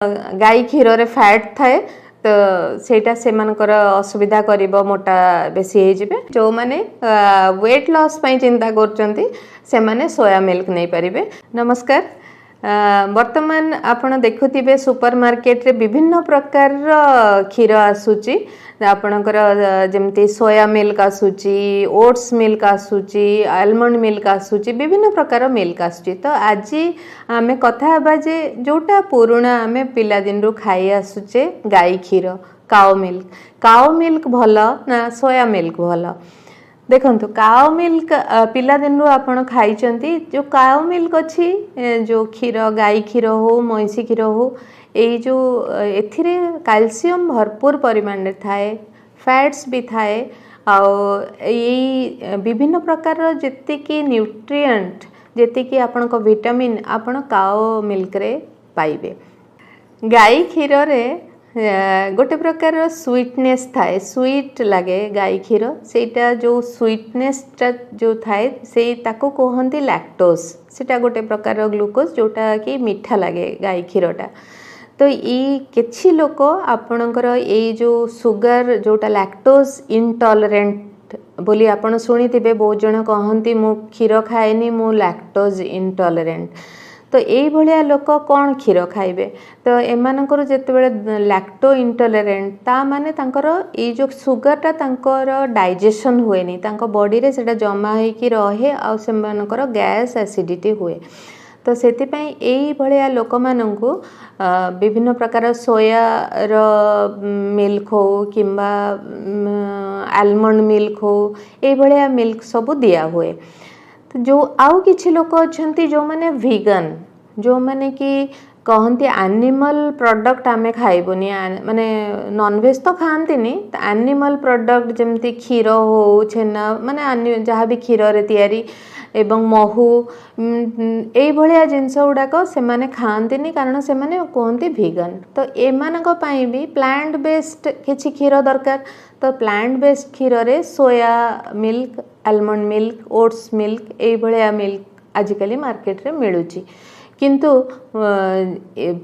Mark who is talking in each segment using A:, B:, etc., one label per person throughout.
A: गाई क्षीर रे फैट थाए तो सेटा से मानकर असुविधा करिबो मोटा बेसी हे जिवे जो माने वेट लॉस पई चिंता करचंती से माने सोया मिल्क नै परिबे। नमस्कार, वर्तमान आपण देखुथिबे सुपर मार्केट रे विभिन्न प्रकार क्षीर आसुची आपणकर जेमती सोया मिल्क आसुची, ओट्स मिल्क आसुची, आलमंड मिल्क आसुची, विभिन्न प्रकार मिल्क आसुची। तो आज आमे कथा हबा जे जोटा पुराना आमे पिला दिन रु खाई आसुचे गाई क्षीर काओ मिल्क भलो ना सोया मिल्क भलो। देखंतु काओ मिल्क पिला दिन रु आपण खाइचंती जो काओ मिल्क अछि जो क्षीर गाई क्षीर हो महिषी क्षीर हो एई जो एथिरे कैल्शियम भरपूर परिमाण रे थाए, फैट्स भी थाए एई विभिन्न प्रकार जेते कि न्यूट्रिएंट जेते कि आपण को विटामिन आपण काओ मिल्क रे पाइबे। गाई क्षीर रे गोटे प्रकार स्वीटनेस थाए, स्वीट लगे गाई क्षीर सेटा जो स्वीटनेस जो थाए से ताको कहंती लैक्टोज, सेटा गोटे प्रकार ग्लूकोज जोटा कि मीठा लगे गाई क्षीरटा। तो ये किछि लोक आपणकर ये जो सुगर जोटा लैक्टोज इनटॉलरेंट बोली आपण सुनिथिबे, बहुत जण कहंती मु क्षीर खाएनी मु लैक्टोज इनटॉलरेंट। तो यही भाया लोक कौन क्षीर खाइबे तो एमानकर जेतेबेले लैक्टो इंटॉलरेंट ता माने तांकर ये जो सुगरटा तांकर डाइजेशन हुएनी तांको बॉडी रे सेटा जमा होइकी रहे आ सेमानकर गैस एसिडिटी हुए। तो सेति पई एही भलिया लोक मानंकु विभिन्न प्रकार सोया रो मिल्क हो किंबा आलमंड मिल्क हो एही भलिया मिल्क सब दिया हुए। तो जो आउ किछि लोक अछंती जो माने वीगन जो माने कि कहंती एनिमल प्रोडक्ट आमे खाइबोनी माने नॉनवेज तो खांतीनी एनिमल प्रोडक्ट जेमती क्षीर हो छेना माने जहाँ भी क्षीर रे तैयारी एवं महू एई भलिया जिंस गुडाक से माने खांतीनी कारण से माने कहंती वीगन। तो एमानक पई भी प्लांट बेस्ड किछि क्षीर दरकार। तो प्लांट बेस्ड क्षीर रे soya milk, almond milk, oats milk एई भलिया मिल्क आजिकली मार्केट रे मिलुची। किंतु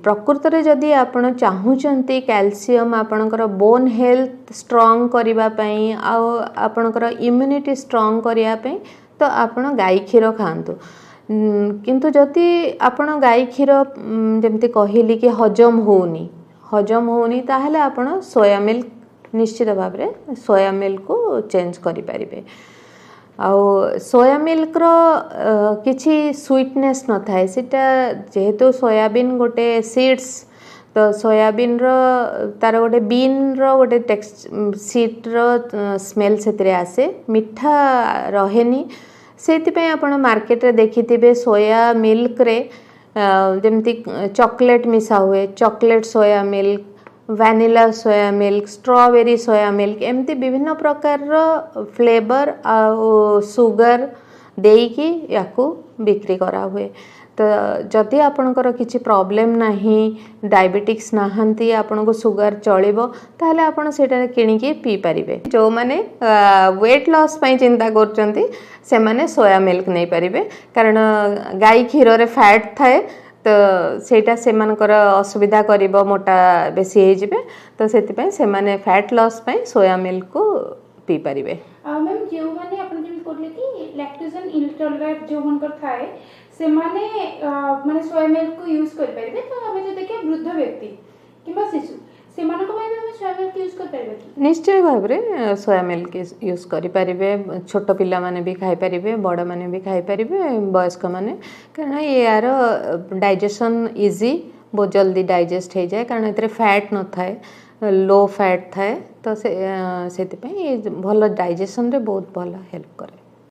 A: प्रकृत रे जदि आपण चाहूचंती कैल्शियम आपणकर बोन हेल्थ स्ट्रांग करिबा पई आ आपणकर इम्यूनिटी स्ट्रांग करिया पई तो आपण गाई क्षीर खांतु। किंतु जदि आपण गाई क्षीर जेमती कहिली कि हजम होनी ताहले आपण सोया मिल्क निश्चित भाव रे सोया मिल्क को चेंज करि परिबे। आउ सोया मिल्क रो किछि स्वीटनेस न थाए सेटा जेहेतु सोयाबीन गोटे सीड्स तो सोयाबीन रो तार गोटे बीन रो गोटे सीड रो स्मेल सेतरे आसे मिठा रहेनी। सेति पे आपण मार्केट रे देखिथिबे सोया मिल्क रे जेमती चॉकलेट मिसा हुए, chocolate soya milk, vanilla soya milk, strawberry soya milk एमती विभिन्न प्रकार रो फ्लेवर आ सुगर देकी याकू बिक्री करा हुए। तो जदि आपणकर किछि प्रॉब्लम नाही डायबिटिक्स नाहंती आपनको सुगर चलिबो ताहले आपण सेटा किनिकी पी परिबे। जो माने वेट लॉस पई चिंता करचंती से माने सोया मिल्क नै परिबे कारण गाई क्षीर रे फैट थाए तो सेटा से मानकर असुविधा करिबो मोटा बेसी हे जिवे। तो सेति पई से माने फैट लॉस पई सोया मिल्क को पी परिबे।
B: मैम जो माने आपण जे कहले कि लैक्टोजन इनटॉलरेंट जो मनकर थाए से माने माने सोया मिल्क को यूज कर परिबे। तो हमें जो देखिए वृद्ध व्यक्ति किबा शिशु से मानको पई हम सोया मिल्क यूज कर परिबे कि
A: निश्चय भाव रे सोया मिल्क यूज करि परिबे। छोट पिला माने भी खाई परिबे, बड़ माने भी खाई परिबे, वयस्क माने कारण ये यार डाइजेशन इजी बहुत जल्दी डाइजेस्ट हो जाए कारण एतरे फैट न थाए, लो फैट थाए। तो से भल डाइजेशन रे बहुत भल हेल्प करे।